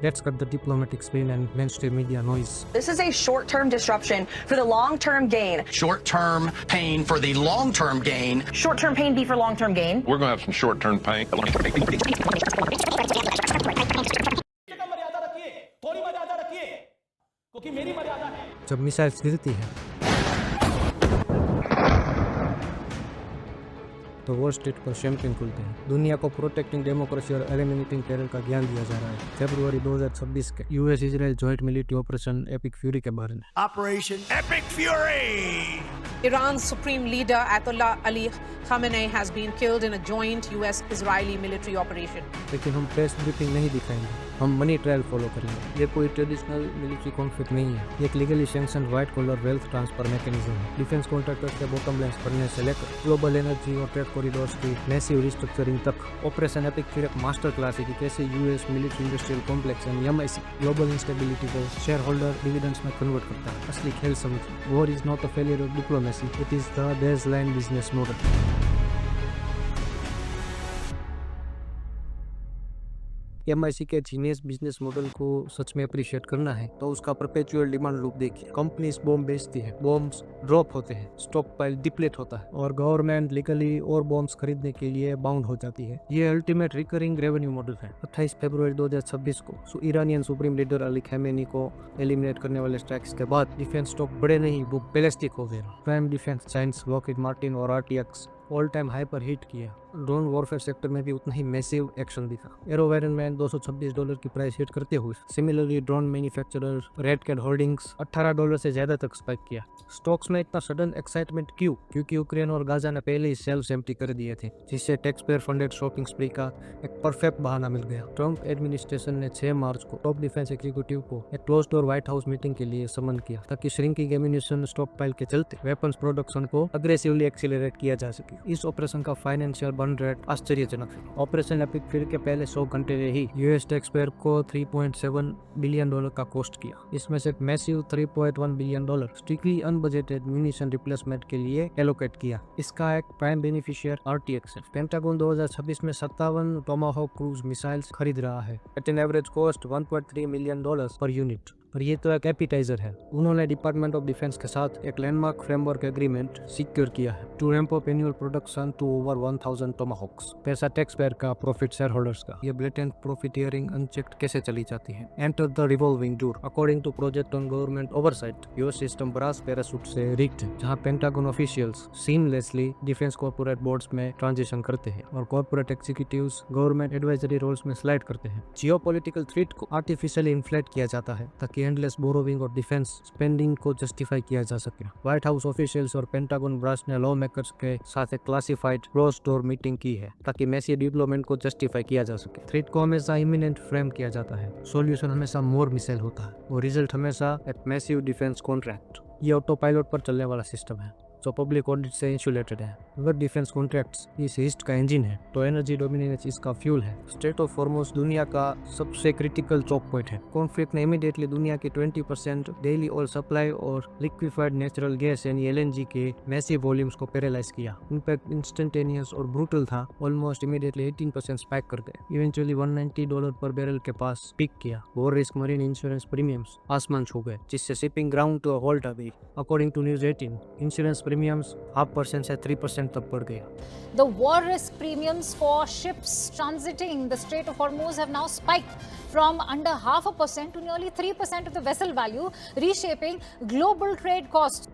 Let's cut the diplomatic spin and mainstream media noise. This is a short-term disruption for the long-term gain. Short-term pain for the long-term gain. Short-term pain be for long-term gain. We're going to have some short-term pain. जब missiles गिरती हैं तो wall street पर champagne खुलते हैं। दुनिया को protecting democracy और एलिमिनेटिंग टेरर का ज्ञान दिया जा रहा है। फरवरी 2026 के US Israel joint military operation epic fury के बारे में। Operation Epic Fury! Iran's supreme leader Ayatollah Ali Khamenei has been killed in a joint US-Israeli military operation. लेकिन हम प्रेस ब्रीफिंग नहीं दिखाएंगे, हम मनी ट्रायल फॉलो करेंगे। ये कोई ट्रेडिशनल मिलिट्री कॉन्फ्लिक्ट नहीं है, ये एक legally sanction white collar wealth transfer mechanism है। डिफेंस कॉन्ट्रैक्टर्स के बॉटम लाइन करने से लेकर ग्लोबल एनर्जी और ट्रेड कॉरिडोर्स की मैसिव रिस्ट्रक्चरिंग तक। ऑपरेशन एपिक फिर एक मास्टर क्लास है कि कैसे यूएस मिलिट्री इंडस्ट्रियल कॉम्प्लेक्स यानी एमआईसी ग्लोबल इंस्टेबिलिटी को शेयर होल्डर डिविडेंड्स में कन्वर्ट करता है। असली खेल समझिए, war is not a failure of diplomacy, it is the baseline business model. MIC के जीनियस बिजनेस मॉडल को सच में अप्रिशिएट करना है तो उसका परपेचुअल डिमांड लूप देखिए। कंपनीज बॉम्ब बेचती है, बॉम्ब्स ड्रॉप होते हैं, स्टॉक पाइल डिप्लीट होता है और गवर्नमेंट लीगली और बॉम्ब्स खरीदने के लिए बाउंड हो जाती है। ये अल्टीमेट रिकरिंग रेवेन्यू मॉडल है। 28 फरवरी 2026 को Iranian supreme leader Ali Khamenei को एलिमिनेट करने वाले स्ट्राइक्स के बाद डिफेंस स्टॉक बढ़े नहीं, वो बैलिस्टिक हो गए। Prime defence giants Lockheed Martin और आरटीएक्स ऑल टाइम हाई पर हिट किया। ड्रोन वॉरफेयर सेक्टर में भी उतना ही मैसिव एक्शन दिखा। एरोवायरन $226 की प्राइस हिट करते हुए similarly drone manufacturer Red Cat Holdings $18 से ज्यादा तक स्पाइक किया। स्टॉक्स में इतना सडन एक्साइटमेंट क्यों? क्योंकि यूक्रेन और गाजा ने पहले ही सेल्स एम्प्टी कर दिए थे, जिससे टैक्स पेयर फंडेड शॉपिंग स्प्री का एक परफेक्ट बहाना मिल गया। ट्रम्प एडमिनिस्ट्रेशन ने 6 मार्च को टॉप डिफेंस एग्जीक्यूटिव को एक close door white house meeting के लिए समन किया ताकि श्रिंकिंग एम्यूनिशन स्टॉक पाइल के चलते वेपन्स प्रोडक्शन को अग्रेसिवली एक्सीलरेट किया जा सके। इस ऑपरेशन का फाइनेंशियल बर्न रेट आश्चर्यजनक है। ऑपरेशन एपिक फिर के पहले 100 घंटे ही यूएस टैक्स पेयर को $3.7 बिलियन का कॉस्ट किया। इसमें से massive $3.1 billion strictly unbudgeted munition replacement के लिए एलोकेट किया। इसका एक प्राइम बेनिफिशियर आरटीएक्स है। पेंटागन 2026 में 57 टोमाहोक क्रूज मिसाइल्स खरीद रहा है at an average cost $1.3 million per unit. पर ये तो एक एपिटाइजर है। उन्होंने डिपार्टमेंट ऑफ डिफेंस के साथ एक लैंडमार्क फ्रेमवर्क एग्रीमेंट सिक्योर किया है to ramp up annual production to over 1000 tomahawks. पैसा टैक्स पेयर का, प्रॉफिट शेयर होल्डर्स का। ये ब्लेटेंट प्रॉफिटियरिंग अनचेक्ड कैसे चली जाती है? Enter the revolving door. According to project on government oversight, US system brass parachute से रिग्ड है, जहां Pentagon officials seamlessly defence corporate boards में ट्रांजिशन करते हैं और corporate executives government advisory roles में स्लाइड करते हैं। जियोपॉलिटिकल थ्रेट को आर्टिफिशियली इन्फ्लेट किया जाता है ताकि एंडलेस बोरोविंग और डिफेंस स्पेंडिंग को जस्टिफाई किया जा सके। व्हाइट हाउस ऑफिशियल्स और पेंटागन ब्रास ने लॉ मेकर्स के साथ एक क्लासिफाइड क्लोज डोर मीटिंग की है ताकि मैसी डेवलपमेंट को जस्टिफाई किया जा सके। थ्रेट को हमेशा इमिनेंट फ्रेम किया जाता है, सॉल्यूशन हमेशा मोर मिसाइल होता है और रिजल्ट हमेशा एक मैसिव डिफेंस कॉन्ट्रैक्ट। ये ऑटो पायलट पर चलने वाला सिस्टम है जो पब्लिक ऑडिट से इंसुलेटेड है। अगर डिफेंस कॉन्ट्रैक्ट्स इस ईस्ट का इंजन है तो एनर्जी डोमिनेंस इसका फ्यूल है। स्ट्रेट ऑफ हॉर्मुज़ दुनिया का सबसे क्रिटिकल चॉक पॉइंट है। कॉन्फ्लिक्ट ने इमीडिएटली दुनिया की 20% डेली ऑयल सप्लाई और लिक्विफाइड नेचुरल गैस यानी एलएनजी के मैसिव वॉल्यूम्स को पैरालाइज किया। इम्पैक्ट इंस्टेंटेनियस और ब्रूटल था। ऑलमोस्ट इमीडिएटली 18% स्पाइक कर गए। इवेंचुअली $190 पर बैरल के पास पीक किया। War risk marine insurance premiums आसमान छू गए, जिससे शिपिंग ग्राउंड टू हॉल्ट आ गई। According to News 18, insurance premiums 0.5% से 3% तक बढ़ गया। The war risk premiums for ships transiting the Strait of Hormuz have now spiked from under 0.5% to nearly 3% of the vessel value, reshaping global trade costs.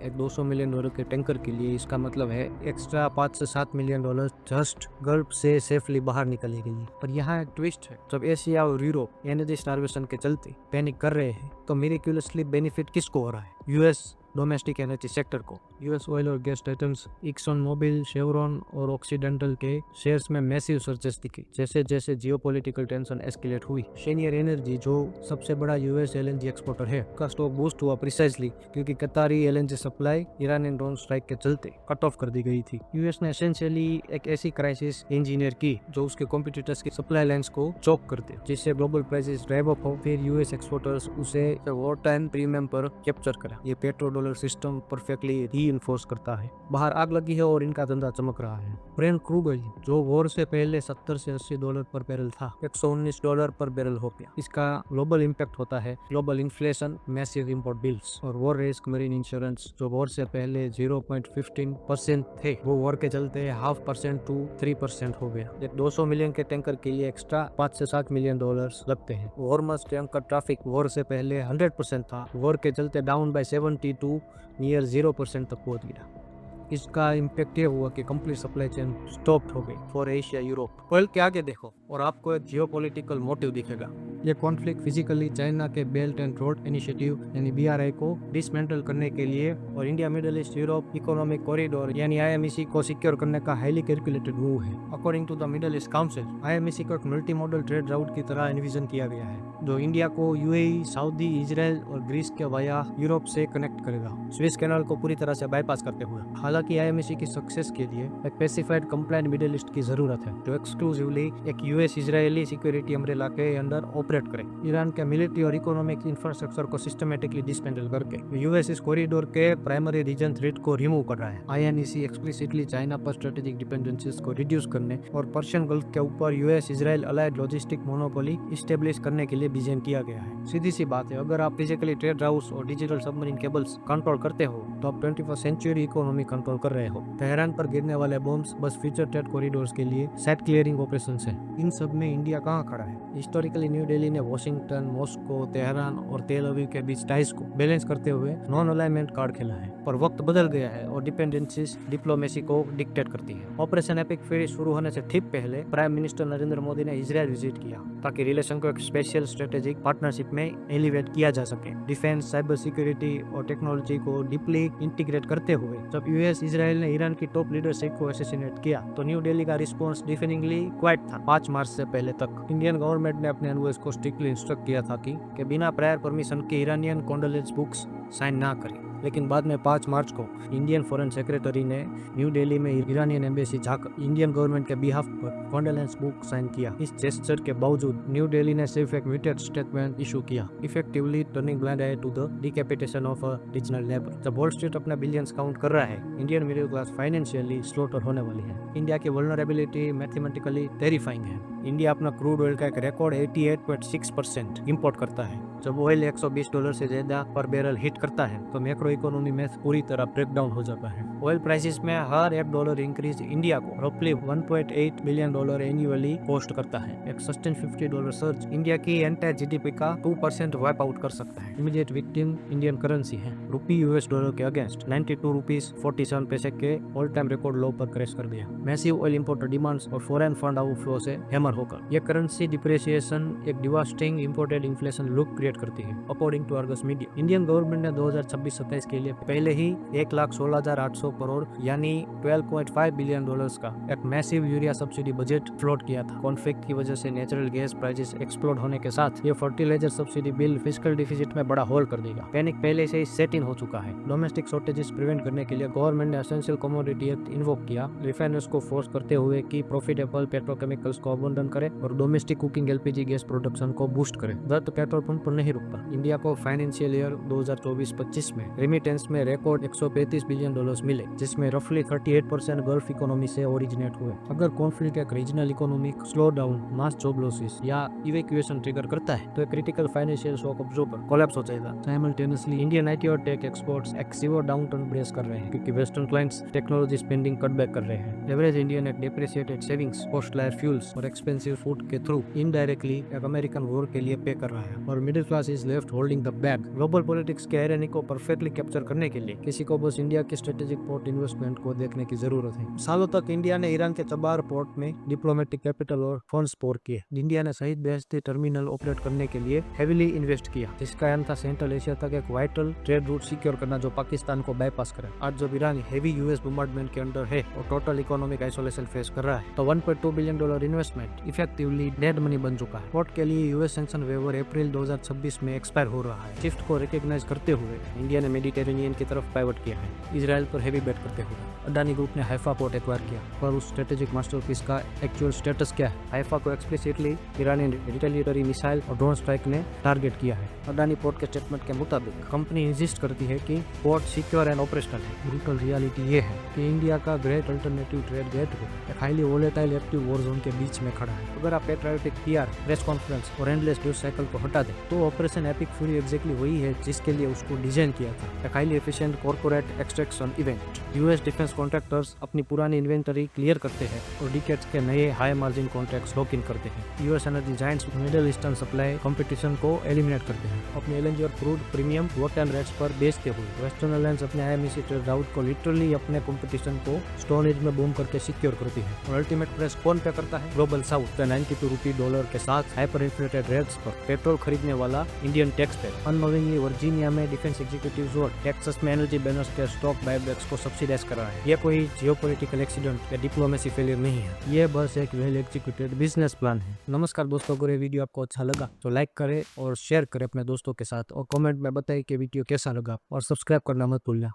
एक $200 million के tanker के लिए इसका मतलब है एक्स्ट्रा $5 से $7 मिलियन जस्ट गल्फ से safely बाहर निकली गई। पर यहाँ एक ट्विस्ट है। जब एशिया और यूरोप एनर्जी स्टार्वेशन के चलते पैनिक कर रहे हैं तो मिरेक्युलसली बेनिफिट किसको हो रहा है? यूएस डोमेस्टिक एनर्जी सेक्टर को। यूएस ऑयल और gas titans Exxon Mobil, Chevron और ऑक्सीडेंटल के शेयर्स में मैसिव सर्जेस दिखी जैसे जैसे जियोपॉलिटिकल टेंशन एस्केलेट हुई। शेनियर एनर्जी जो सबसे बड़ा यूएस एलएनजी एक्सपोर्टर है का स्टॉक बूस्ट हुआ प्रिसाइजली क्योंकि Qatari LNG supply Iranian drone strike के चलते कट ऑफ कर दी गई थी। यूएस ने एसेंशियली एक ऐसी क्राइसिस इंजीनियर की जो उसके कॉम्पिटिटर्स की सप्लाई लाइंस को चोक कर दे, जिससे ग्लोबल प्राइसेस ड्राइव अप हो। फिर यूएस एक्सपोर्टर्स उसे वॉर टाइम प्रीमियम पर कैप्चर करा। ये petro controller system perfectly reinforce करता है। बाहर आग लगी है और इनका धंधा चमक रहा है। ब्रेंट क्रूड ऑयल जो वॉर से पहले 70 से 80 डॉलर पर बैरल था, 119 डॉलर पर बैरल हो गया। इसका ग्लोबल इम्पैक्ट होता है global inflation, massive import bills और वॉर रिस्क मरीन इंश्योरेंस जो वॉर से पहले 0.15% थे, वो वॉर के चलते 0.5% to 3% हो गया। एक 200 मिलियन के टैंकर के लिए एक्स्ट्रा 5 से 7 मिलियन डॉलर्स लगते हैं। हॉर्मज़ टैंकर ट्रैफिक वॉर से पहले 100% था, वॉर के चलते डाउन बाय 70 to नियर 0% तक पहुंच गया। इसका इम्पैक्ट ये हुआ कि कंप्लीट सप्लाई चेन स्टॉप्ड हो गई फॉर एशिया यूरोप। ऑयल के आगे देखो और आपको एक जियोपॉलिटिकल मोटिव दिखेगा। ये कॉन्फ्लिक्ट फिजिकली चाइना के बेल्ट एंड रोड इनिशिएटिव यानी BRI को डिसमेंटल करने के लिए और India Middle East Europe economic corridor यानी IMEC को सिक्योर करने का हाईली कैलकुलेटेड मूव है। According to the Middle East Council, IMEC को एक मल्टी मॉडल ट्रेड राउट की तरह एनविजन किया गया है जो इंडिया को UAE, सऊदी, इजराइल और ग्रीस के वाया यूरोप से कनेक्ट करेगा, स्विस कैनाल को पूरी तरह से बाईपास करते हुए। हालांकि IMEC की सक्सेस के लिए एक स्पेसिफाइड कंप्लायंट मिडिल ईस्ट की जरूरत है जो एक्सक्लूसिवली एक US इजरायली सिक्योरिटी अम्ब्रेला के अंडर ऑपरेट करे। ईरान के मिलिट्री और इकोनॉमिक इंफ्रास्ट्रक्चर को सिस्टमेटिकली डिसमेंटल करके US इस कॉरिडोर के प्राइमरी रीजन थ्रेट को रिमूव कर रहा है। INEC एक्सप्लिसिटली चाइना पर स्ट्रेटेजिक डिपेंडेंसीज को रिड्यूस करने और पर्शियन गल्फ के ऊपर US Israel allied logistic monopoly establish करने के लिए डिजाइन किया गया है। सीधी सी बात है, अगर आप फिजिकली ट्रेड राउट्स और डिजिटल सबमरीन केबल्स कंट्रोल करते हो तो आप 21st सेंचुरी इकोनॉमी कंट्रोल कर रहे हो। तेहरान पर गिरने वाले बॉम्ब्स बस फ्यूचर ट्रेड कॉरिडोर्स के लिए साइट क्लियरिंग ऑपरेशंस हैं। इन सब में इंडिया कहाँ खड़ा है? हिस्टोरिकली न्यू दिल्ली ने वॉशिंगटन, मॉस्को, तेहरान और तेल अवीव के बीच टाइज को बैलेंस करते हुए नॉन अलाइनमेंट कार्ड खेला है, पर वक्त बदल गया है और डिपेंडेंसीज डिप्लोमेसी को डिक्टेट करती है। ऑपरेशन एपिक फ्यूरी शुरू होने से ठीक पहले प्राइम मिनिस्टर नरेंद्र मोदी ने इजराइल विजिट किया ताकि रिलेशन को एक स्पेशल स्ट्रेटेजिक पार्टनरशिप में एलिवेट किया जा सके। डिफेंस, साइबर सिक्योरिटी और टेक्नोलॉजी को डीपली इंटीग्रेट करते हुए जब US इजराइल ने ईरान की टॉप लीडरशिप को असैसिनेट किया तो न्यू दिल्ली का रिस्पॉन्स डिफेनिंगली क्वाइट था। 5 मार्च से पहले तक इंडियन गवर्नमेंट ने अपने एनवॉयज को स्ट्रिक्टली इंस्ट्रक्ट किया था कि बिना प्रायर परमिशन के ईरानियन कॉन्डोलेंस बुक्स साइन ना करें। लेकिन बाद में 5 मार्च को इंडियन फॉरेन सेक्रेटरी ने न्यू दिल्ली में ईरानियन एम्बेसी जाकर इंडियन गवर्नमेंट के बिहाफ पर कॉन्डोलेंस बुक साइन किया। इस जेस्चर के बावजूद न्यू दिल्ली ने सिर्फ एक म्यूटेड स्टेटमेंट इशू किया, effectively turning blind eye to the decapitation of a regional neighbour. जब वॉल स्ट्रीट अपना बिलियंस काउंट कर रहा है, Indian middle class financially slaughter होने वाली है। इंडिया की वल्नरेबिलिटी मैथमेटिकली टेरिफाइंग है। इंडिया अपना क्रूड ऑयल का एक रिकॉर्ड 88.6% इंपोर्ट करता है। जब ऑयल $120 से ज्यादा पर बैरल हिट करता है तो मैक्रो इकोनॉमी में पूरी तरह ब्रेकडाउन हो जाता है। ऑयल प्राइसेस में हर $1 इंक्रीज इंडिया को रफली $1.8 बिलियन एनुअली कॉस्ट करता है। एक सस्टेन $50 सर्ज इंडिया की एंटायर GDP का 2% वाइप आउट कर सकता है। इमीडिएट विक्टिम इंडियन करेंसी है। रुपी US डॉलर के अगेंस्ट 92 रुपीस 47 पैसे के ऑल टाइम रिकॉर्ड लो पर क्रैश कर दिया। मैसिव ऑयल इंपोर्टर डिमांड्स और फॉरेन फंड आउटफ्लो से हैमर होकर यह करेंसी डिप्रिसिएशन एक devastating imported inflation loop create करती है। According to Argus Media, Indian government ने 2026-27 के लिए पहले ही 1,16,800 करोड़ यानी $12.5 बिलियन का एक massive urea subsidy budget float किया था। कॉन्फ्लिक्ट की वजह से नेचुरल गैस प्राइसेस एक्सप्लोड होने के साथ ये fertiliser subsidy bill fiscal deficit में बड़ा होल कर देगा। पैनिक पहले से ही सेट इन हो चुका है। डोमेस्टिक शॉर्टेजेस प्रिवेंट करने के लिए गवर्नमेंट ने एसेंशियल कमोडिटी एक्ट इन्वोक किया, रिफाइनर्स को फोर्स करते हुए कि प्रॉफिटेबल पेट्रोकेमिकल्स को अबंडन करे और domestic cooking LPG gas production को बूस्ट करे। दर्द पेट्रोल पंप पर नहीं रुकता। इंडिया को फाइनेंशियल ईयर 2024-25 में रेमिटेंस में रिकॉर्ड $135 बिलियन मिले, जिसमें रफली 38% गल्फ इकोनॉमी से ओरिजिनेट हुए। अगर कॉन्फ्लिक्ट एक रीजनल इकोनॉमिक स्लो डाउन, मास जॉब लॉसेस या इवैक्यूएशन ट्रिगर करता है तो एक critical financial shock absorber collapse हो जाएगा। साइमल्टेनियसली इंडियन IT और टेक एक्सपोर्ट्स एक सीवियर डाउनटर्न ब्रेस कर रहे हैं क्योंकि western clients technology spending cutback कर रहे हैं। एवरेज इंडियन एक डिप्रिसिएटेड सेविंग्स, कॉस्टलायर फ्यूल्स और एक्सपेंसिव फूड के थ्रू इनडायरेक्टली एक अमेरिकन वॉर के लिए पे कर रहा है और middle class is left holding the bag. Global politics के आयरनी को परफेक्टली कैप्चर करने के लिए किसी को बस इंडिया के स्ट्रेटेजिक पोर्ट इन्वेस्टमेंट को देखने की जरूरत है। सालों तक इंडिया ने ईरान के चबार पोर्ट में डिप्लोमेटिक कैपिटल और फंड्स पोर किए। इंडिया ने शहीद बेहस्ती टर्मिनल ऑपरेट करने के लिए हेवीली इन्वेस्ट किया, जिसका एम था सेंट्रल एशिया तक एक वाइटल ट्रेड रूट सिक्योर करना जो पाकिस्तान को बाईपास करे। आज जब ईरान हेवी US बॉम्बार्डमेंट के अंडर है और टोटल इकोनॉमिक आइसोलेशन फेस कर रहा है तो $1.2 billion investment effectively dead money बन चुका है। पोर्ट के लिए US सैंक्शन वेवर अप्रैल 2026 2026 में एक्सपायर हो रहा है। शिफ्ट को रिकॉग्नाइज करते हुए इंडिया ने मेडिटेरेनियन की तरफ पाइवट किया है, इजराइल पर हेवी बेट करते हुए। अडानी ग्रुप ने हाइफा पोर्ट एक्वायर किया, पर उस स्ट्रेटेजिक मास्टरपीस का एक्चुअल स्टेटस क्या है? हाइफा को एक्सप्लिसिटली ईरानी रिटेलिएटरी मिसाइल और ड्रोन स्ट्राइक ने टारगेट किया है। अडानी पोर्ट के स्टेटमेंट के मुताबिक कंपनी इंसिस्ट करती है कि पोर्ट सिक्योर एंड ऑपरेशनल है। ब्रूटल रियलिटी ये है कि इंडिया का ग्रेट अल्टरनेटिव ट्रेड गेटवे एक highly volatile active war zone के बीच में खड़ा है। अगर आप पेट्रियोटिक पीआर, प्रेस कॉन्फ्रेंस और एंडलेस न्यूज साइकिल को हटा दें तो ऑपरेशन एपिक फ्यूरी एग्जैक्टली वही है जिसके लिए उसको डिजाइन किया था, एक highly efficient corporate extraction event. US defence contractors अपनी पुरानी इन्वेंटरी क्लियर करते हैं और डिकेड्स के नए high margin contracts lock in करते हैं। US energy giants middle eastern supply competition को एलिमिनेट करते हैं, अपने एलएनजी और crude premium work and rates पर बेचते हुए। वेस्टर्न एयरलाइंस अपने आईएमसी ट्रेड राउट को लिटरली अपने कंपटीशन को स्टोन एज में बूम करके सिक्योर करती है। और अल्टीमेट प्राइस कौन पे करता है? ग्लोबल साउथ पे 92 रुपये डॉलर के साथ हाइपर इन्फ्लेटेड रेट्स पर पेट्रोल खरीदने वाला इंडियन टैक्स पेयर। अननोविंगली वर्जीनिया में डिफेंस एग्जीक्यूटिव्स और टेक्सास में एनर्जी बैनर्स के स्टॉक बायबैक्स को सब्सिडाइज कर रहा है। ये कोई जियोपॉलिटिकल एक्सीडेंट या डिप्लोमेसी फेलियर नहीं है, ये बस एक वेल एग्जीक्यूटेड बिजनेस प्लान है। नमस्कार दोस्तों, अगर ये वीडियो आपको अच्छा लगा तो लाइक करें और शेयर करें अपने दोस्तों के साथ, और कमेंट में बताएं कि वीडियो कैसा लगा, और सब्सक्राइब करना मत भूलना।